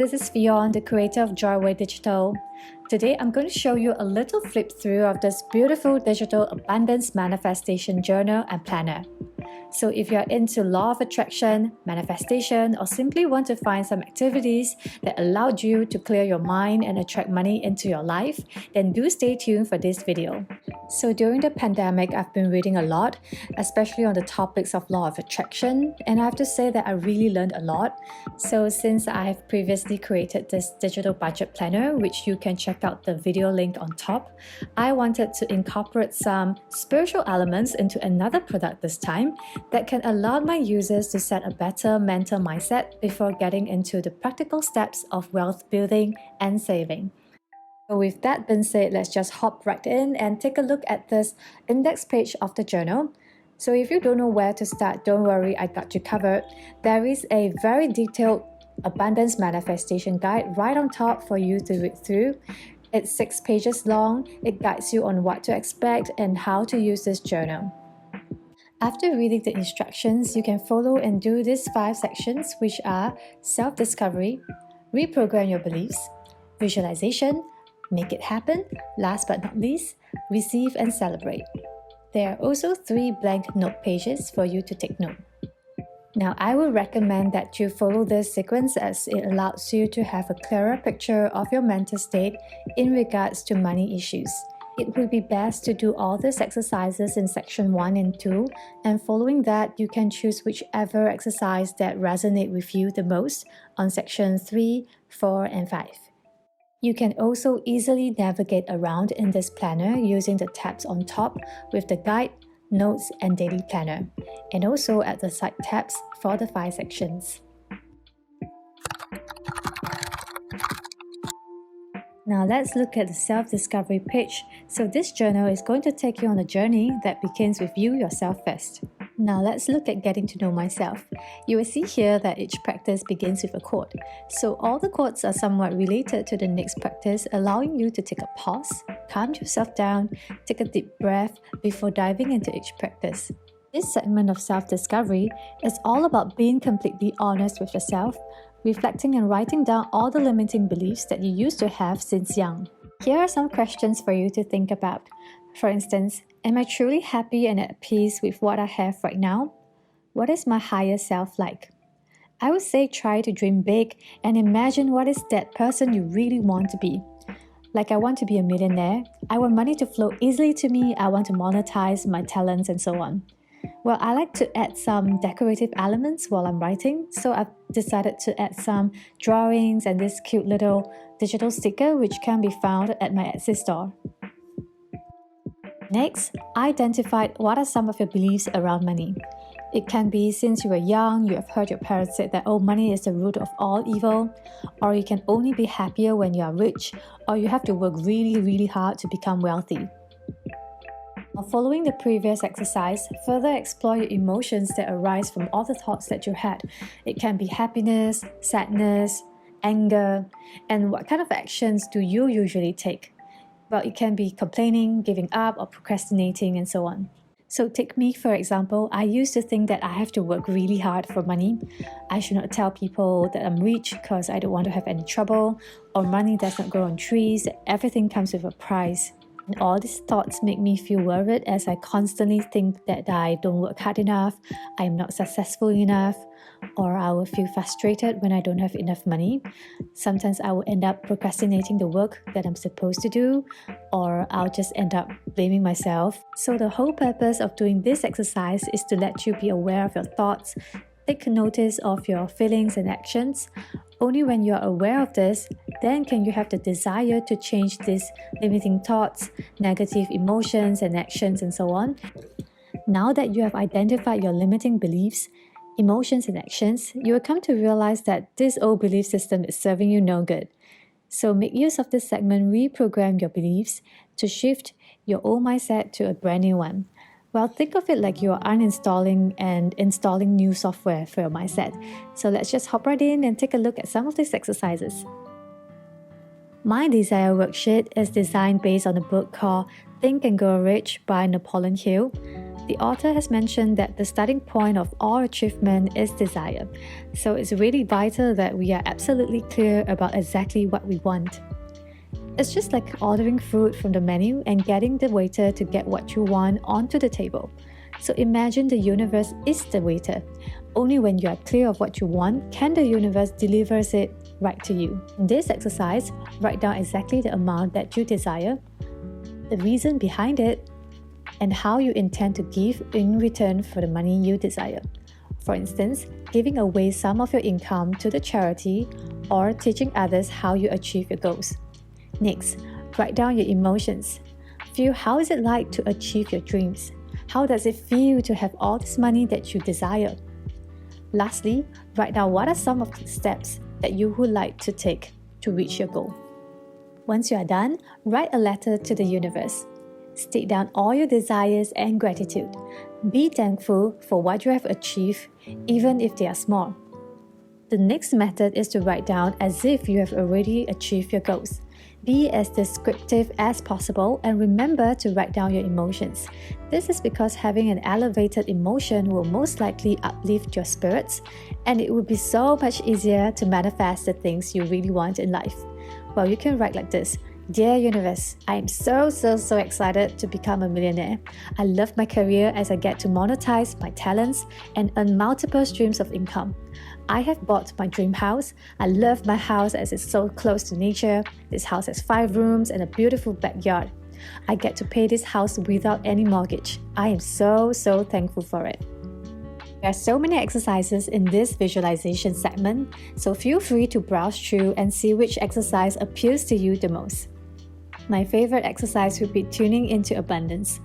this is Feon, the creator of Joyway Digital. Today, I'm going to show you a little flip through of this beautiful digital abundance manifestation journal and planner. So if you're into law of attraction, manifestation, or simply want to find some activities that allowed you to clear your mind and attract money into your life, then do stay tuned for this video. So during the pandemic, I've been reading a lot, especially on the topics of law of attraction, and I have to say that I really learned a lot. So since I have previously created this digital budget planner, which you can check out the video link on top, I wanted to incorporate some spiritual elements into another product this time that can allow my users to set a better mental mindset before getting into the practical steps of wealth building and saving. So with that being said, let's just hop right in and take a look at this index page of the journal. So if you don't know where to start, don't worry, I got you covered. There is a very detailed abundance manifestation guide right on top for you to read through. It's 6 pages long. It guides you on what to expect and how to use this journal. After reading the instructions, you can follow and do these 5 sections, which are self-discovery, reprogram your beliefs, visualization, make it happen, last but not least, receive and celebrate. There are also 3 blank note pages for you to take note. Now, I would recommend that you follow this sequence as it allows you to have a clearer picture of your mental state in regards to money issues. It would be best to do all these exercises in section 1 and 2, and following that, you can choose whichever exercise that resonates with you the most on section 3, 4, and 5. You can also easily navigate around in this planner using the tabs on top with the guide, notes, and daily planner, and also at the side tabs for the 5 sections. Now let's look at the self-discovery page. So this journal is going to take you on a journey that begins with you yourself first. Now let's look at getting to know myself. You will see here that each practice begins with a quote. So all the quotes are somewhat related to the next practice, allowing you to take a pause, calm yourself down, take a deep breath before diving into each practice. This segment of self-discovery is all about being completely honest with yourself, reflecting and writing down all the limiting beliefs that you used to have since young. Here are some questions for you to think about. For instance, am I truly happy and at peace with what I have right now? What is my higher self like? I would say try to dream big and imagine what is that person you really want to be. Like, I want to be a millionaire, I want money to flow easily to me, I want to monetize my talents, and so on. Well, I like to add some decorative elements while I'm writing, so I've decided to add some drawings and this cute little digital sticker which can be found at my Etsy store. Next, identify what are some of your beliefs around money. It can be since you were young, you have heard your parents say that, oh, money is the root of all evil, or you can only be happier when you are rich, or you have to work really hard to become wealthy. Following the previous exercise, further explore your emotions that arise from all the thoughts that you had. It can be happiness, sadness, anger, and what kind of actions do you usually take? Well, it can be complaining, giving up, or procrastinating, and so on. So take me, for example. I used to think that I have to work really hard for money. I should not tell people that I'm rich because I don't want to have any trouble, or money does not grow on trees, everything comes with a price. And all these thoughts make me feel worried as I constantly think that I don't work hard enough, I am not successful enough, or I will feel frustrated when I don't have enough money. Sometimes I will end up procrastinating the work that I'm supposed to do, or I'll just end up blaming myself. So the whole purpose of doing this exercise is to let you be aware of your thoughts, take notice of your feelings and actions. Only when you are aware of this, then can you have the desire to change these limiting thoughts, negative emotions and actions, and so on. Now that you have identified your limiting beliefs, emotions and actions, you will come to realize that this old belief system is serving you no good. So make use of this segment, reprogram your beliefs to shift your old mindset to a brand new one. Well, think of it like you are uninstalling and installing new software for your mindset. So let's just hop right in and take a look at some of these exercises. My desire worksheet is designed based on a book called Think and Grow Rich by Napoleon Hill. The author has mentioned that the starting point of all achievement is desire, so it's really vital that we are absolutely clear about exactly what we want. It's just like ordering food from the menu and getting the waiter to get what you want onto the table. So imagine the universe is the waiter. Only when you are clear of what you want can the universe deliver it right to you. In this exercise, write down exactly the amount that you desire, the reason behind it, and how you intend to give in return for the money you desire. For instance, giving away some of your income to the charity or teaching others how you achieve your goals. Next, write down your emotions. Feel how is it like to achieve your dreams? How does it feel to have all this money that you desire? Lastly, write down what are some of the steps that you would like to take to reach your goal. Once you are done, write a letter to the universe. State down all your desires and gratitude. Be thankful for what you have achieved, even if they are small. The next method is to write down as if you have already achieved your goals. Be as descriptive as possible and remember to write down your emotions. This is because having an elevated emotion will most likely uplift your spirits, and it will be so much easier to manifest the things you really want in life. Well, you can write like this. Dear Universe, I am so excited to become a millionaire. I love my career as I get to monetize my talents and earn multiple streams of income. I have bought my dream house. I love my house as it's so close to nature. This house has 5 rooms and a beautiful backyard. I get to pay this house without any mortgage. I am so thankful for it. There are so many exercises in this visualization segment, so feel free to browse through and see which exercise appeals to you the most. My favorite exercise would be tuning into abundance.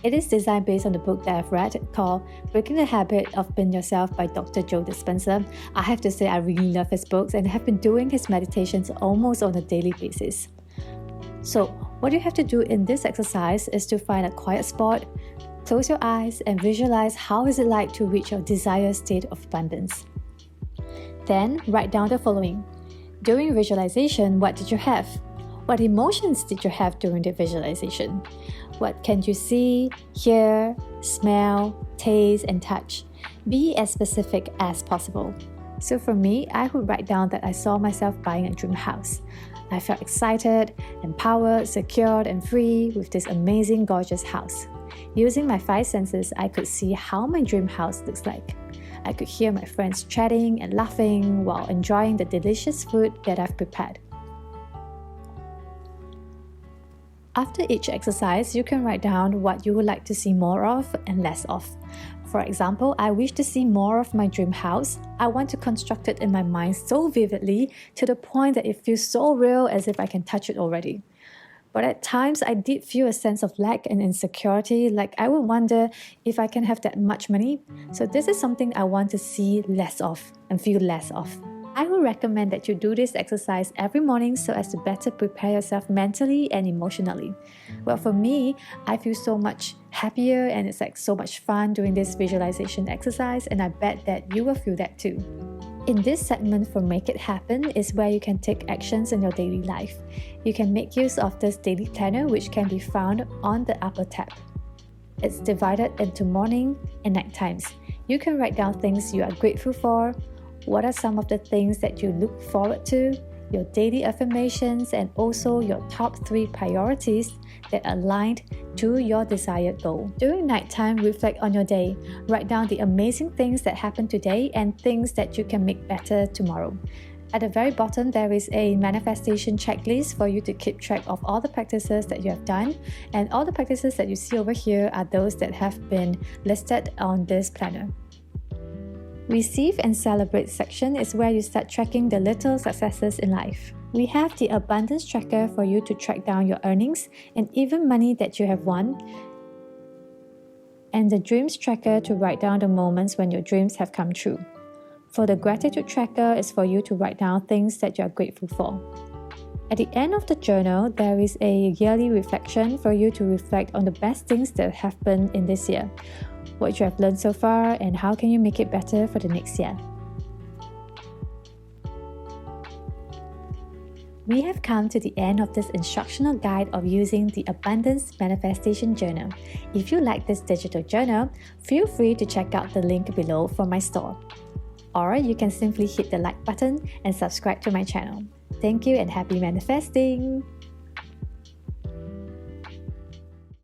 It is designed based on the book that I've read called Breaking the Habit of Being Yourself by Dr. Joe Dispenza. I have to say I really love his books and have been doing his meditations almost on a daily basis. So what you have to do in this exercise is to find a quiet spot, close your eyes and visualize how is it like to reach your desired state of abundance. Then write down the following. During visualization, what did you have? What emotions did you have during the visualization? What can you see, hear, smell, taste, and touch? Be as specific as possible. So for me, I would write down that I saw myself buying a dream house. I felt excited, empowered, secured, and free with this amazing, gorgeous house. Using my 5 senses, I could see how my dream house looks like. I could hear my friends chatting and laughing while enjoying the delicious food that I've prepared. After each exercise, you can write down what you would like to see more of and less of. For example, I wish to see more of my dream house. I want to construct it in my mind so vividly to the point that it feels so real as if I can touch it already. But at times, I did feel a sense of lack and insecurity, like I would wonder if I can have that much money. So this is something I want to see less of and feel less of. I would recommend that you do this exercise every morning so as to better prepare yourself mentally and emotionally. Well, for me, I feel so much happier and it's like so much fun doing this visualization exercise, and I bet that you will feel that too. In this segment for Make It Happen is where you can take actions in your daily life. You can make use of this daily planner, which can be found on the upper tab. It's divided into morning and night times. You can write down things you are grateful for, what are some of the things that you look forward to, your daily affirmations, and also your top 3 priorities that aligned to your desired goal. During nighttime, reflect on your day. Write down the amazing things that happened today and things that you can make better tomorrow. At the very bottom, there is a manifestation checklist for you to keep track of all the practices that you have done, and all the practices that you see over here are those that have been listed on this planner. Receive and Celebrate section is where you start tracking the little successes in life. We have the Abundance Tracker for you to track down your earnings and even money that you have won, and the Dreams Tracker to write down the moments when your dreams have come true. For the Gratitude Tracker is for you to write down things that you are grateful for. At the end of the journal, there is a yearly reflection for you to reflect on the best things that have happened in this year, what you have learned so far, and how can you make it better for the next year. We have come to the end of this instructional guide of using the Abundance Manifestation Journal. If you like this digital journal, feel free to check out the link below for my store. Or you can simply hit the like button and subscribe to my channel. Thank you and happy manifesting!